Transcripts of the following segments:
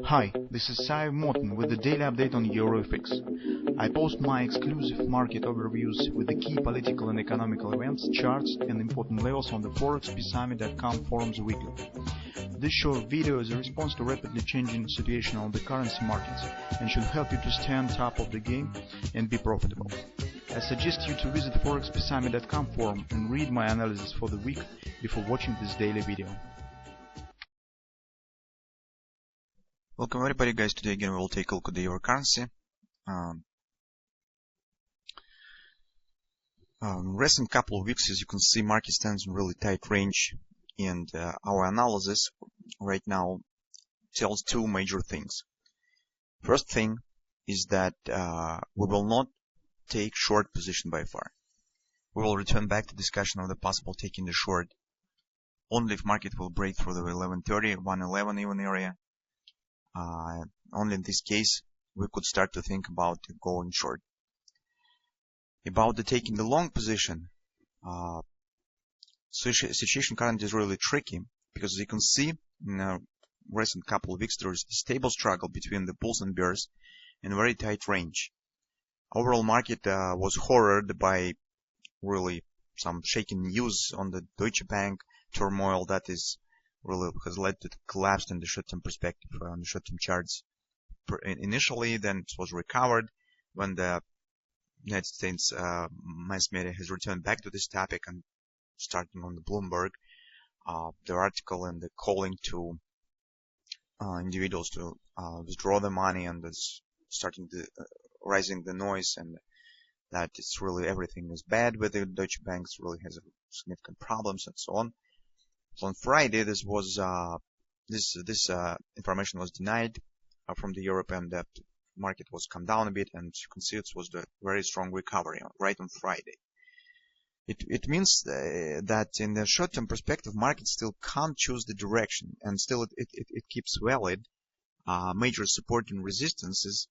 Hi, this is Sive Morten with the daily update on EuroFX. I post my exclusive market overviews with the key political and economical events, charts and important levels on the ForexPeaceArmy.com forums weekly. This short video is a response to rapidly changing situation on the currency markets and should help you to stay on top of the game and be profitable. I suggest you to visit ForexPeaceArmy.com forum and read my analysis for the week before watching this daily video. Welcome everybody, guys. Today again we will take a look at the euro currency. Recent couple of weeks, as you can see, market stands in really tight range, and our analysis right now tells two major things. First thing is that we will not take short position by far. We will return back to discussion of the possible taking the short only if market will break through the 1130, 111 even area. Only in this case we could start to think about going short. About the taking the long position, situation currently is really tricky because as you can see in a recent couple of weeks there is a stable struggle between the bulls and bears in a very tight range. Overall market was horrored by really some shaking news on the Deutsche Bank turmoil that is really has led to the collapse in the short-term perspective on the short-term charts. Initially, then it was recovered when the United States mass media has returned back to this topic, and starting on the Bloomberg, the article and the calling to individuals to withdraw the money, and it's starting to rising the noise, and that it's really everything is bad with the Deutsche Bank, really has significant problems and so on. So on Friday, this was this information was denied from the Europe, and the market was come down a bit, and as you can see, it was the very strong recovery right on Friday. It means that in the short-term perspective, market still can't choose the direction, and still it keeps valid major support and resistances.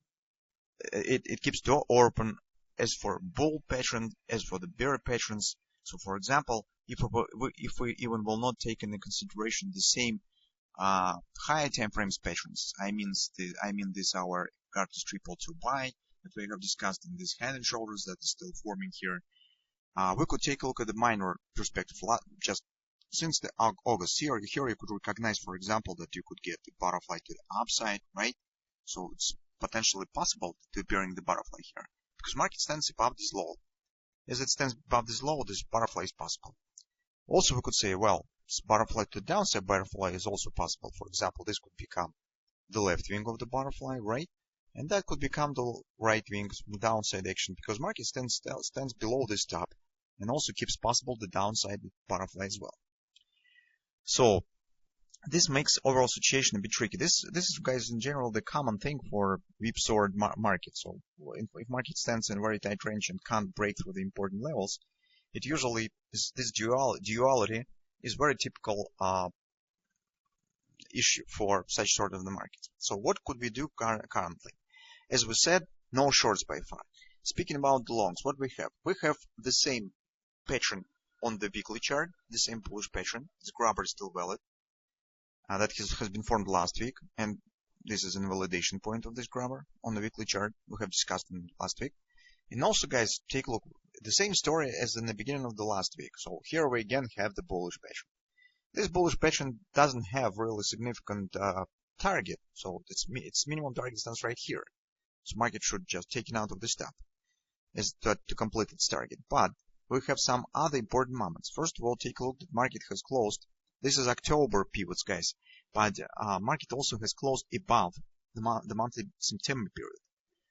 It keeps door open as for bull patterns, as for the bear patterns. So, for example, if we even will not take into consideration the same higher time frames patterns, I mean this our Gartner's 322 buy that we have discussed in these head and shoulders that is still forming here. We could take a look at the minor perspective. Just since the August here you could recognize, for example, that you could get the butterfly to the upside, right? So it's potentially possible to appearing the butterfly here because market stands above this low. As it stands above this low, this butterfly is possible. Also, we could say, well, this butterfly to the downside butterfly is also possible. For example, this could become the left wing of the butterfly, right? And that could become the right wing downside action because market stands below this top and also keeps possible the downside butterfly as well. So this makes overall situation a bit tricky. This is, guys, in general the common thing for whipsawed market. So if market stands in a very tight range and can't break through the important levels, it usually is this duality is very typical issue for such sort of the market. So what could we do currently? As we said, no shorts by far. Speaking about the longs, what we have the same pattern on the weekly chart, the same bullish pattern. This grabber is still valid. That has been formed last week, and this is an invalidation point of this grabber on the weekly chart we have discussed in last week. And also, guys, take a look, the same story as in the beginning of the last week. So here we again have the bullish pattern. This bullish pattern doesn't have really significant target, so its minimum target stands right here. So market should just take it out of this top as to complete its target. But we have some other important moments. First of all, take a look that market has closed. This is October pivots, guys, but market also has closed above the monthly September period.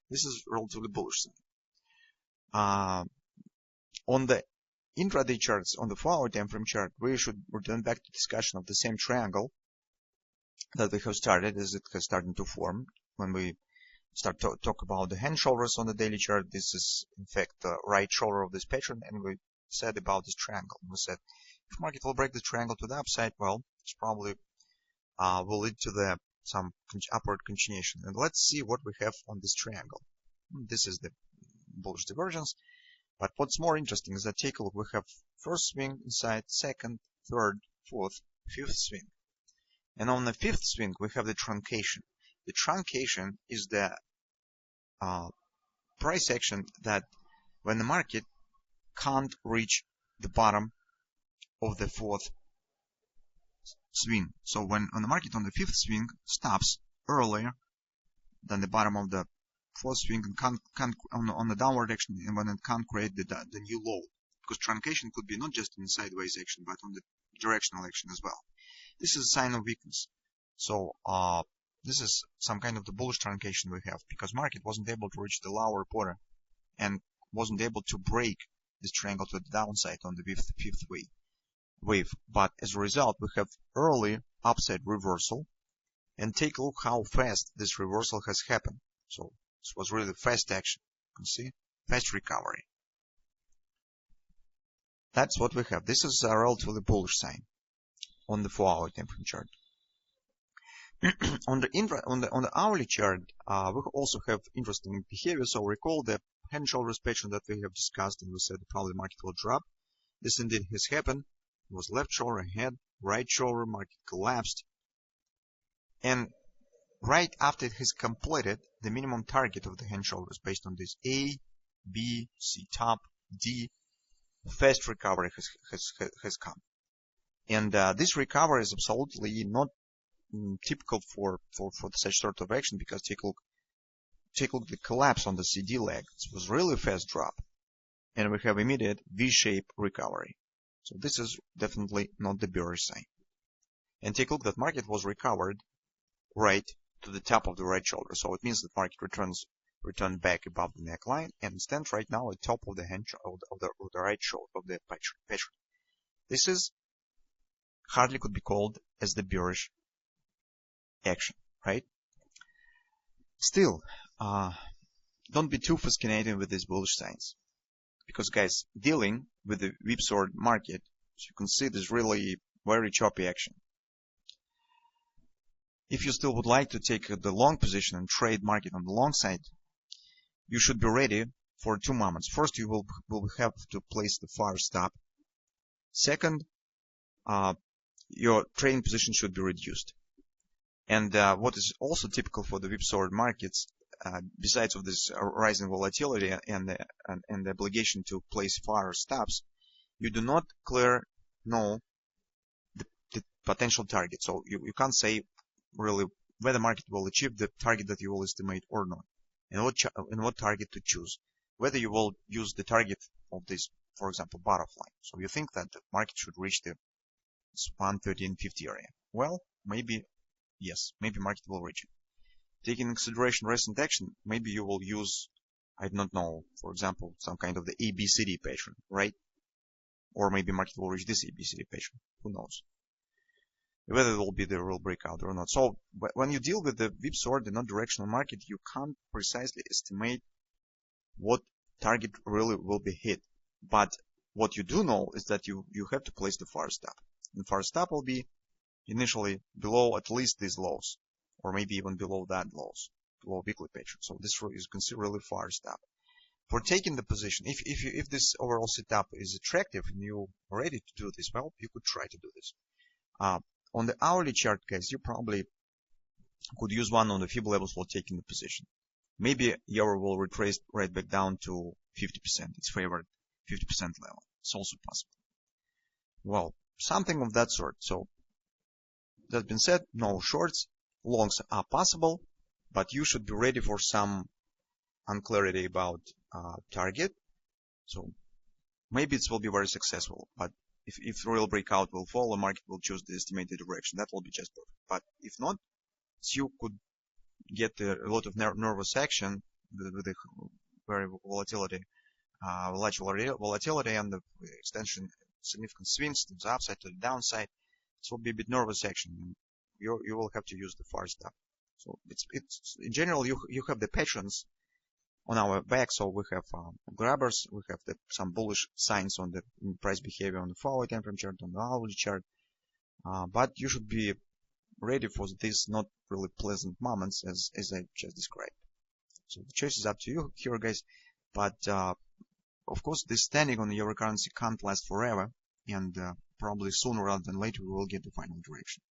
This is relatively bullish. On the intraday charts, on the 4-hour time frame chart, we should return back to discussion of the same triangle that we have started, as it has started to form. When we start to talk about the hand shoulders on the daily chart, this is in fact the right shoulder of this pattern, and we said about this triangle. We said if market will break the triangle to the upside, well, it's probably will lead to some upward continuation. And let's see what we have on this triangle. This is the bullish divergence. But what's more interesting is that take a look. We have first swing inside, second, third, fourth, fifth swing. And on the fifth swing, we have the truncation. The truncation is the price action that when the market can't reach the bottom of the fourth swing. So when on the market on the fifth swing stops earlier than the bottom of the fourth swing and can't on the downward action, and when it can't create the new low, because truncation could be not just in the sideways action but on the directional action as well. This is a sign of weakness. So this is some kind of the bullish truncation we have, because market wasn't able to reach the lower quarter and wasn't able to break this triangle to the downside on the fifth wave. But as a result, we have early upside reversal, and take a look how fast this reversal has happened. So this was really fast action. You can see fast recovery. That's what we have. This is a relatively bullish sign on the 4-hour time frame chart. on the hourly chart, we also have interesting behavior. So recall the head and shoulders pattern that we have discussed, and we said probably the market will drop. This indeed has happened. It was left shoulder ahead, right shoulder, market collapsed, and right after it has completed the minimum target of the head and shoulders based on this A, B, C top, D, fast recovery has come. And this recovery is absolutely not typical for such sort of action, because take a look at the collapse on the CD leg. It was really a fast drop, and we have immediate V-shaped recovery. So this is definitely not the bearish sign. And take a look that market was recovered right to the top of the right shoulder. So it means that market returned back above the neckline and stands right now at top of the the right shoulder of the pattern. This is hardly could be called as the bearish action, right? Still, don't be too fascinated with these bullish signs, because guys, dealing with the whipsaw market, as you can see, there's really very choppy action. If you still would like to take the long position and trade market on the long side, you should be ready for two moments. First, you will have to place the fire stop. Second, your trading position should be reduced. And what is also typical for the whipsaw markets, besides of this rising volatility and the obligation to place fire stops, you do not know the potential target. So you can't say really whether market will achieve the target that you will estimate or not, and what target to choose. Whether you will use the target of this, for example, butterfly. So you think that the market should reach the 113.50 area. Well, maybe yes, maybe market will reach it. Taking into consideration recent action, maybe you will use, I don't know, for example, some kind of the ABCD pattern, right? Or maybe market will reach this ABCD pattern. Who knows? Whether it will be the real breakout or not. So when you deal with the whipsaw, the non-directional market, you can't precisely estimate what target really will be hit. But what you do know is that you have to place the fire stop. And fire stop will be initially below at least these lows, or maybe even below that lows, below weekly pattern. So this is considered really fire stop. For taking the position, if this overall setup is attractive and you're ready to do this, well, you could try to do this. On the hourly chart, guys, you probably could use one of the fib levels for taking the position. Maybe EUR will retrace right back down to 50%, its favorite 50% level. It's also possible. Well, something of that sort. So, that being said, no shorts, longs are possible, but you should be ready for some unclarity about target. So, maybe it will be very successful, but if the real breakout will fall, the market will choose the estimated direction. That will be just perfect. But if not, you could get a lot of nervous action with the very volatility and the extension, significant swings to the upside, to the downside. It will be a bit nervous action. You will have to use the fire stop. So it's in general you have the patterns on our back. So we have grabbers, we have some bullish signs on the price behavior on the 4-hour time frame chart, on the hourly chart. But you should be ready for these not really pleasant moments as I just described. So the choice is up to you here, guys. But of course, this standing on the euro currency can't last forever, and probably sooner rather than later we will get the final direction.